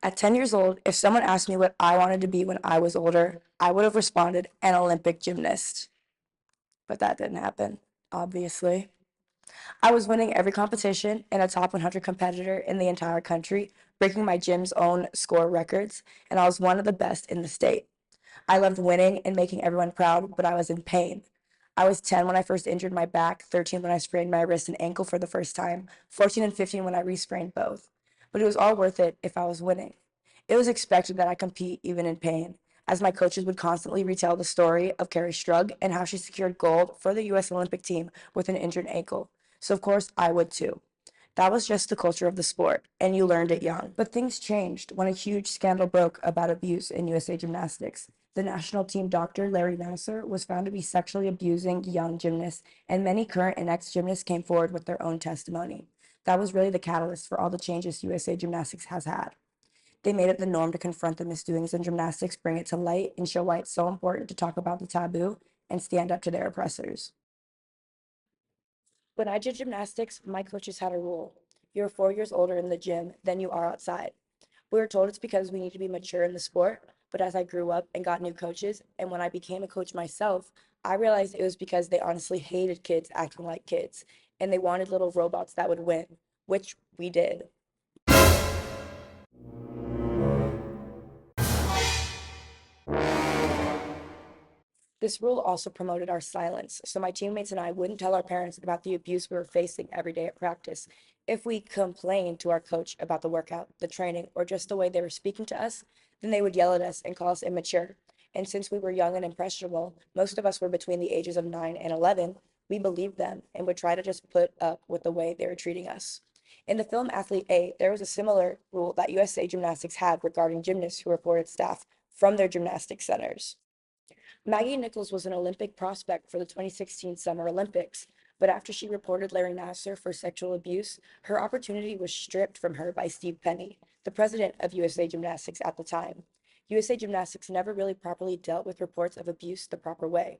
At 10 years old, if someone asked me what I wanted to be when I was older, I would have responded an Olympic gymnast. But that didn't happen, obviously. I was winning every competition and a top 100 competitor in the entire country, breaking my gym's own score records, and I was one of the best in the state. I loved winning and making everyone proud, but I was in pain. I was 10 when I first injured my back, 13 when I sprained my wrist and ankle for the first time, 14 and 15 when I resprained both. But it was all worth it if I was winning. It was expected that I compete even in pain, as my coaches would constantly retell the story of Carrie Strug and how she secured gold for the U.S. Olympic team with an injured ankle. So, of course, I would too. That was just the culture of the sport, and you learned it young. But things changed when a huge scandal broke about abuse in USA Gymnastics. The national team doctor, Larry Nassar, was found to be sexually abusing young gymnasts, and many current and ex gymnasts came forward with their own testimony. That was really the catalyst for all the changes USA Gymnastics has had. They made it the norm to confront the misdoings in gymnastics, bring it to light, and show why it's so important to talk about the taboo and stand up to their oppressors. When I did gymnastics, my coaches had a rule. You're 4 years older in the gym than you are outside. We were told it's because we need to be mature in the sport, but as I grew up and got new coaches, and when I became a coach myself, I realized it was because they honestly hated kids acting like kids, and they wanted little robots that would win, which we did. This rule also promoted our silence, so my teammates and I wouldn't tell our parents about the abuse we were facing every day at practice. If we complained to our coach about the workout, the training, or just the way they were speaking to us, then they would yell at us and call us immature. And since we were young and impressionable, most of us were between the ages of 9 and 11, we believed them and would try to just put up with the way they were treating us. In the film Athlete A, there was a similar rule that USA Gymnastics had regarding gymnasts who reported staff from their gymnastics centers. Maggie Nichols was an Olympic prospect for the 2016 Summer Olympics, but after she reported Larry Nassar for sexual abuse, her opportunity was stripped from her by Steve Penny, the president of USA Gymnastics at the time. USA Gymnastics never really properly dealt with reports of abuse the proper way.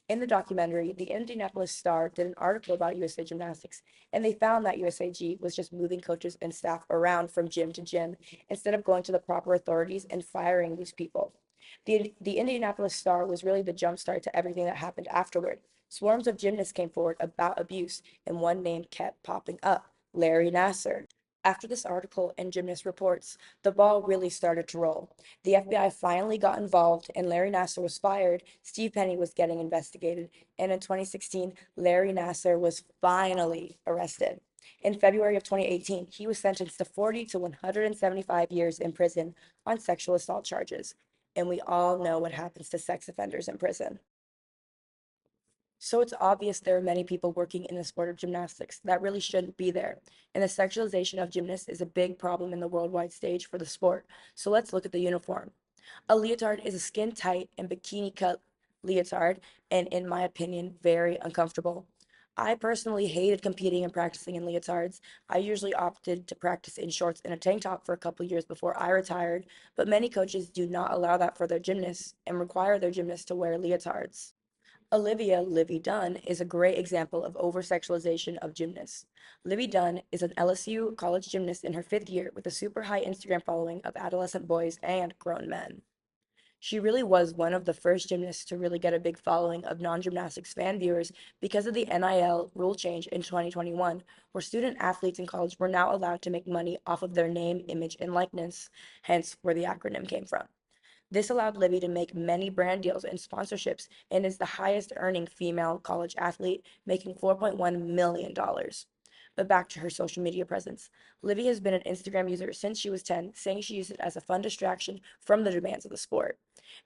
In the documentary, the Indianapolis Star did an article about USA Gymnastics, and they found that USAG was just moving coaches and staff around from gym to gym instead of going to the proper authorities and firing these people. The Indianapolis Star was really the jumpstart to everything that happened afterward. Swarms of gymnasts came forward about abuse, and one name kept popping up: Larry Nassar. After this article and gymnast reports, the ball really started to roll. The FBI finally got involved, and Larry Nassar was fired. Steve Penny was getting investigated, and in 2016, Larry Nassar was finally arrested. In February of 2018, he was sentenced to 40 to 175 years in prison on sexual assault charges. And we all know what happens to sex offenders in prison. So it's obvious there are many people working in the sport of gymnastics that really shouldn't be there. And the sexualization of gymnasts is a big problem in the worldwide stage for the sport. So let's look at the uniform. A leotard is a skin tight and bikini cut leotard, and in my opinion, very uncomfortable. I personally hated competing and practicing in leotards. I usually opted to practice in shorts and a tank top for a couple years before I retired, but many coaches do not allow that for their gymnasts and require their gymnasts to wear leotards. Olivia Livy Dunn is a great example of over-sexualization of gymnasts. Livy Dunn is an LSU college gymnast in her fifth year with a super high Instagram following of adolescent boys and grown men. She really was one of the first gymnasts to really get a big following of non-gymnastics fan viewers because of the NIL rule change in 2021, where student athletes in college were now allowed to make money off of their name, image, and likeness, hence where the acronym came from. This allowed Livy to make many brand deals and sponsorships and is the highest earning female college athlete, making $4.1 million dollars. But back to her social media presence. Livy has been an Instagram user since she was 10, saying she used it as a fun distraction from the demands of the sport.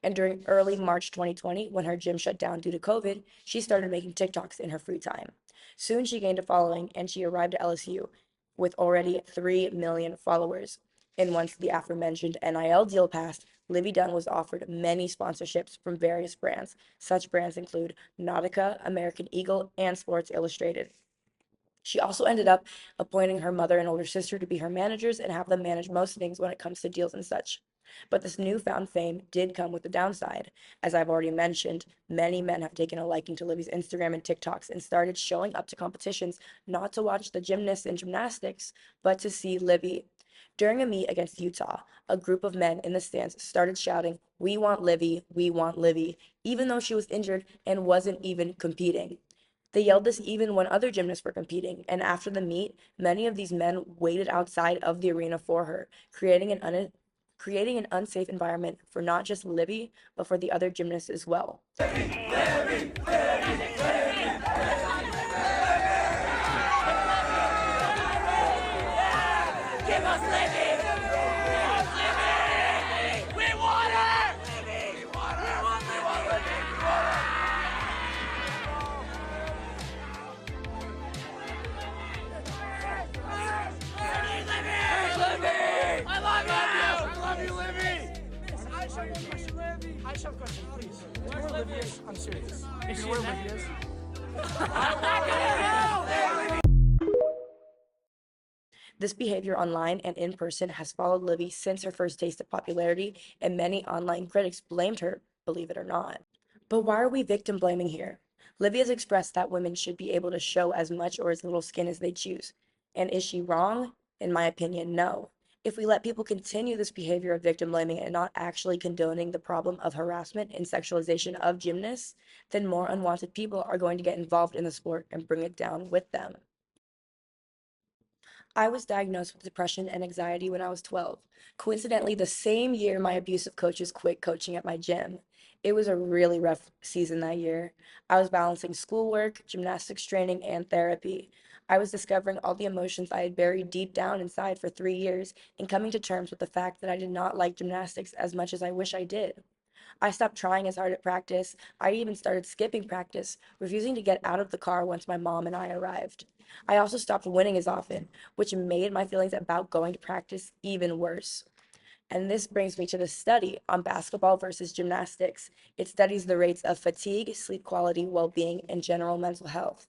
And during early March 2020, when her gym shut down due to COVID, she started making TikToks in her free time. Soon she gained a following and she arrived at LSU with already 3 million followers. And once the aforementioned NIL deal passed, Livy Dunn was offered many sponsorships from various brands. Such brands include Nautica, American Eagle, and Sports Illustrated. She also ended up appointing her mother and older sister to be her managers and have them manage most things when it comes to deals and such. But this newfound fame did come with a downside. As I've already mentioned, many men have taken a liking to Livy's Instagram and TikToks and started showing up to competitions not to watch the gymnasts and gymnastics, but to see Livy. During a meet against Utah, a group of men in the stands started shouting, "We want Livy, we want Livy," even though she was injured and wasn't even competing. They yelled this even when other gymnasts were competing, and after the meet, many of these men waited outside of the arena for her, creating an unsafe environment for not just Libby, but for the other gymnasts as well. Give us Libby! We want her! We want her! I love you, Libby! I just have one question, Libby. I just have a question, please. Where Libby is? I'm serious. If you know where Libby is. This behavior online and in person has followed Libby since her first taste of popularity, and many online critics blamed her, believe it or not. But why are we victim blaming here? Libby has expressed that women should be able to show as much or as little skin as they choose. And is she wrong? In my opinion, no. If we let people continue this behavior of victim blaming and not actually condoning the problem of harassment and sexualization of gymnasts, then more unwanted people are going to get involved in the sport and bring it down with them. I was diagnosed with depression and anxiety when I was 12. Coincidentally, the same year my abusive coaches quit coaching at my gym. It was a really rough season that year. I was balancing schoolwork, gymnastics training, and therapy. I was discovering all the emotions I had buried deep down inside for 3 years and coming to terms with the fact that I did not like gymnastics as much as I wish I did. I stopped trying as hard at practice. I even started skipping practice, refusing to get out of the car once my mom and I arrived. I also stopped winning as often, which made my feelings about going to practice even worse. And this brings me to the study on basketball versus gymnastics. It studies the rates of fatigue, sleep quality, well being, and general mental health.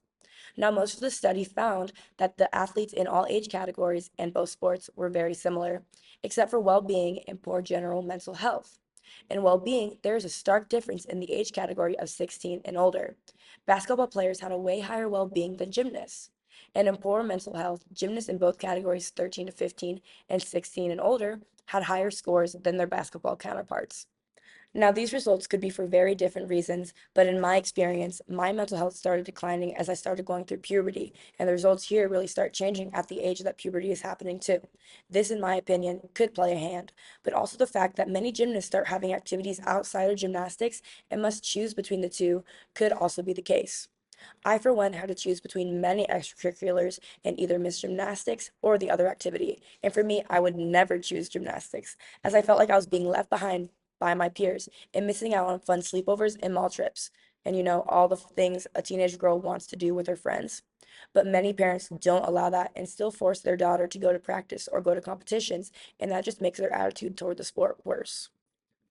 Now, most of the study found that the athletes in all age categories and both sports were very similar, except for well being and poor general mental health. In well being, there is a stark difference in the age category of 16 and older. Basketball players had a way higher well being than gymnasts. And in poor mental health, gymnasts in both categories 13 to 15 and 16 and older had higher scores than their basketball counterparts. Now, these results could be for very different reasons, but in my experience, my mental health started declining as I started going through puberty, and the results here really start changing at the age that puberty is happening too. This, in my opinion, could play a hand, but also the fact that many gymnasts start having activities outside of gymnastics and must choose between the two could also be the case. I, for one, had to choose between many extracurriculars and either miss gymnastics or the other activity. And for me, I would never choose gymnastics, as I felt like I was being left behind by my peers and missing out on fun sleepovers and mall trips. And all the things a teenage girl wants to do with her friends. But many parents don't allow that and still force their daughter to go to practice or go to competitions, and that just makes their attitude toward the sport worse.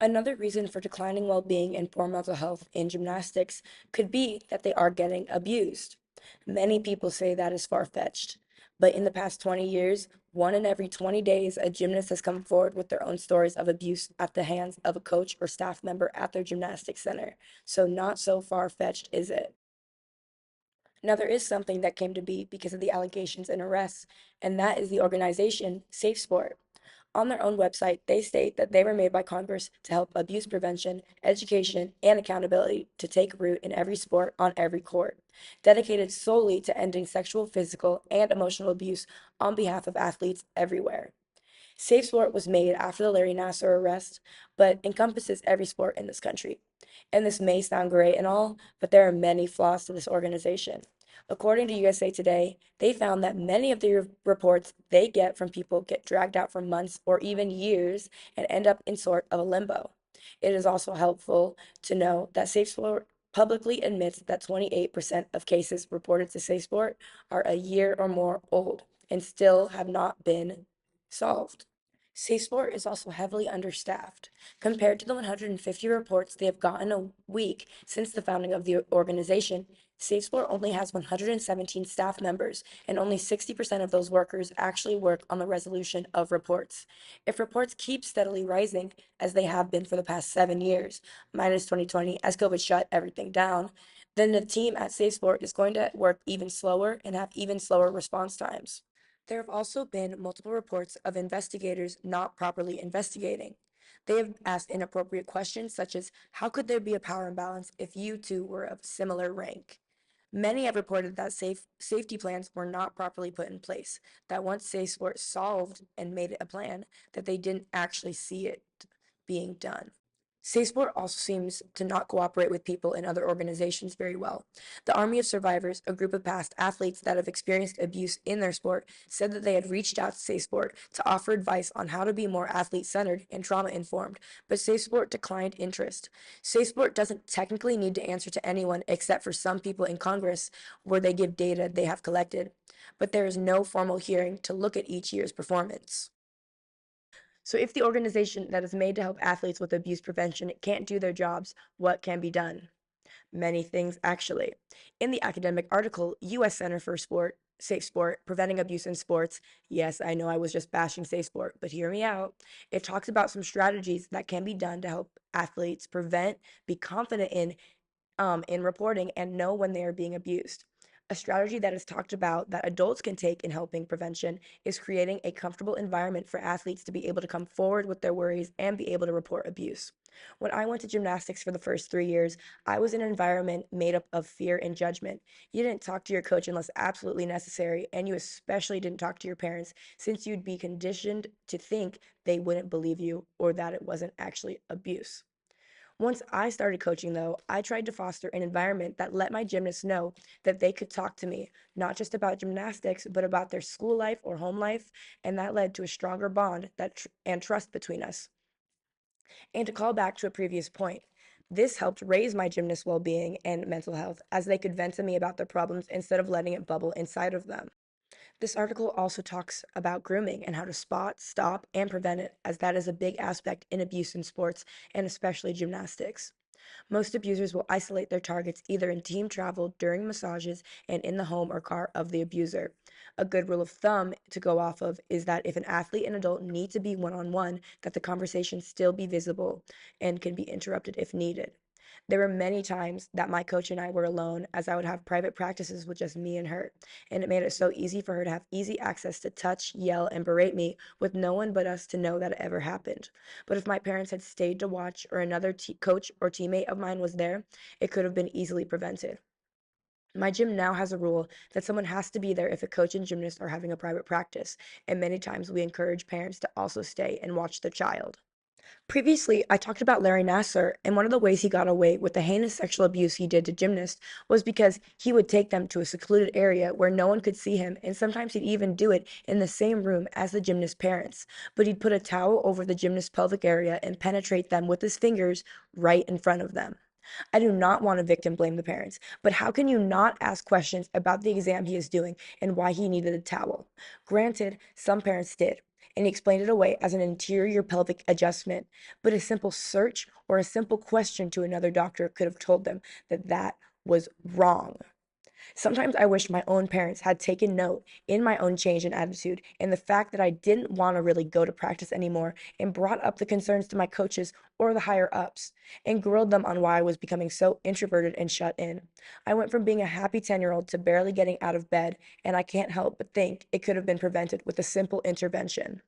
Another reason for declining well being and poor mental health in gymnastics could be that they are getting abused. Many people say that is far fetched, but in the past 20 years, one in every 20 days, a gymnast has come forward with their own stories of abuse at the hands of a coach or staff member at their gymnastics center. So, not so far fetched, is it? Now, there is something that came to be because of the allegations and arrests, and that is the organization Safe Sport. On their own website, they state that they were made by Congress to help abuse prevention, education, and accountability to take root in every sport on every court, dedicated solely to ending sexual, physical, and emotional abuse on behalf of athletes everywhere. Safe Sport was made after the Larry Nassar arrest, but encompasses every sport in this country. And this may sound great and all, but there are many flaws to this organization. According to USA Today, they found that many of the reports they get from people get dragged out for months or even years and end up in sort of a limbo. It is also helpful to know that Safe Sport publicly admits that 28% of cases reported to Safe Sport are a year or more old and still have not been solved. SafeSport is also heavily understaffed. Compared to the 150 reports they have gotten a week since the founding of the organization, SafeSport only has 117 staff members, and only 60% of those workers actually work on the resolution of reports. If reports keep steadily rising, as they have been for the past 7 years, minus 2020 as COVID shut everything down, then the team at SafeSport is going to work even slower and have even slower response times. There have also been multiple reports of investigators not properly investigating. They have asked inappropriate questions such as, how could there be a power imbalance if you two were of similar rank? Many have reported that safety plans were not properly put in place, that once Safe Sport solved and made a plan, that they didn't actually see it being done. Sport also seems to not cooperate with people in other organizations very well. The Army of Survivors, a group of past athletes that have experienced abuse in their sport, said that they had reached out to Safe Sport to offer advice on how to be more athlete centered and trauma informed, but Safe Sport declined interest. Safe Sport doesn't technically need to answer to anyone except for some people in Congress where they give data they have collected, but there is no formal hearing to look at each year's performance. So if the organization that is made to help athletes with abuse prevention can't do their jobs, what can be done? Many things, actually. In the academic article, U.S. Center for Safe Sport, Preventing Abuse in Sports, yes, I know I was just bashing Safe Sport, but hear me out. It talks about some strategies that can be done to help athletes prevent, be confident in reporting and know when they are being abused. A strategy that is talked about that adults can take in helping prevention is creating a comfortable environment for athletes to be able to come forward with their worries and be able to report abuse. When I went to gymnastics for the first 3 years, I was in an environment made up of fear and judgment. You didn't talk to your coach unless absolutely necessary, and you especially didn't talk to your parents since you'd be conditioned to think they wouldn't believe you or that it wasn't actually abuse. Once I started coaching, though, I tried to foster an environment that let my gymnasts know that they could talk to me, not just about gymnastics, but about their school life or home life, and that led to a stronger bond and trust between us. And to call back to a previous point, this helped raise my gymnast well being and mental health as they could vent to me about their problems instead of letting it bubble inside of them. This article also talks about grooming and how to spot, stop, and prevent it, as that is a big aspect in abuse in sports and especially gymnastics. Most abusers will isolate their targets either in team travel, during massages, and in the home or car of the abuser. A good rule of thumb to go off of is that if an athlete and adult need to be one on one, that the conversation still be visible and can be interrupted if needed. There were many times that my coach and I were alone as I would have private practices with just me and her, and it made it so easy for her to have easy access to touch, yell, and berate me with no one but us to know that it ever happened. But if my parents had stayed to watch or another coach or teammate of mine was there, it could have been easily prevented. My gym now has a rule that someone has to be there if a coach and gymnast are having a private practice, and many times we encourage parents to also stay and watch their child. Previously, I talked about Larry Nassar, and one of the ways he got away with the heinous sexual abuse he did to gymnasts was because he would take them to a secluded area where no one could see him, and sometimes he'd even do it in the same room as the gymnast's parents. But he'd put a towel over the gymnast's pelvic area and penetrate them with his fingers right in front of them. I do not want to victim blame the parents, but how can you not ask questions about the exam he is doing and why he needed a towel? Granted, some parents did, and he explained it away as an interior pelvic adjustment, but a simple search or a simple question to another doctor could have told them that that was wrong. Sometimes I wish my own parents had taken note in my own change in attitude and the fact that I didn't want to really go to practice anymore and brought up the concerns to my coaches or the higher ups and grilled them on why I was becoming so introverted and shut in. I went from being a happy 10-year-old to barely getting out of bed, and I can't help but think it could have been prevented with a simple intervention.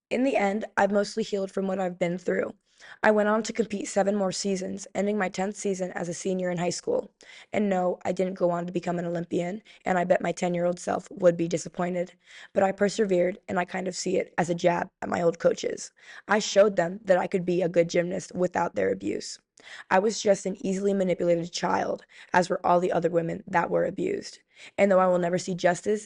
In the end, I've mostly healed from what I've been through. I went on to compete 7 more seasons, ending my 10th season as a senior in high school. And no, I didn't go on to become an Olympian, and I bet my 10-year-old self would be disappointed. But I persevered, and I kind of see it as a jab at my old coaches. I showed them that I could be a good gymnast without their abuse. I was just an easily manipulated child, as were all the other women that were abused. And though I will never see justice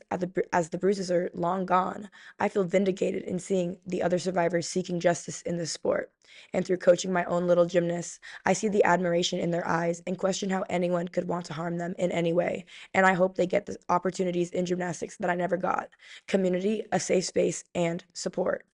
as the bruises are long gone, I feel vindicated in seeing the other survivors seeking justice in this sport. And through coaching my own little gymnasts, I see the admiration in their eyes and question how anyone could want to harm them in any way. And I hope they get the opportunities in gymnastics that I never got: community, a safe space, and support.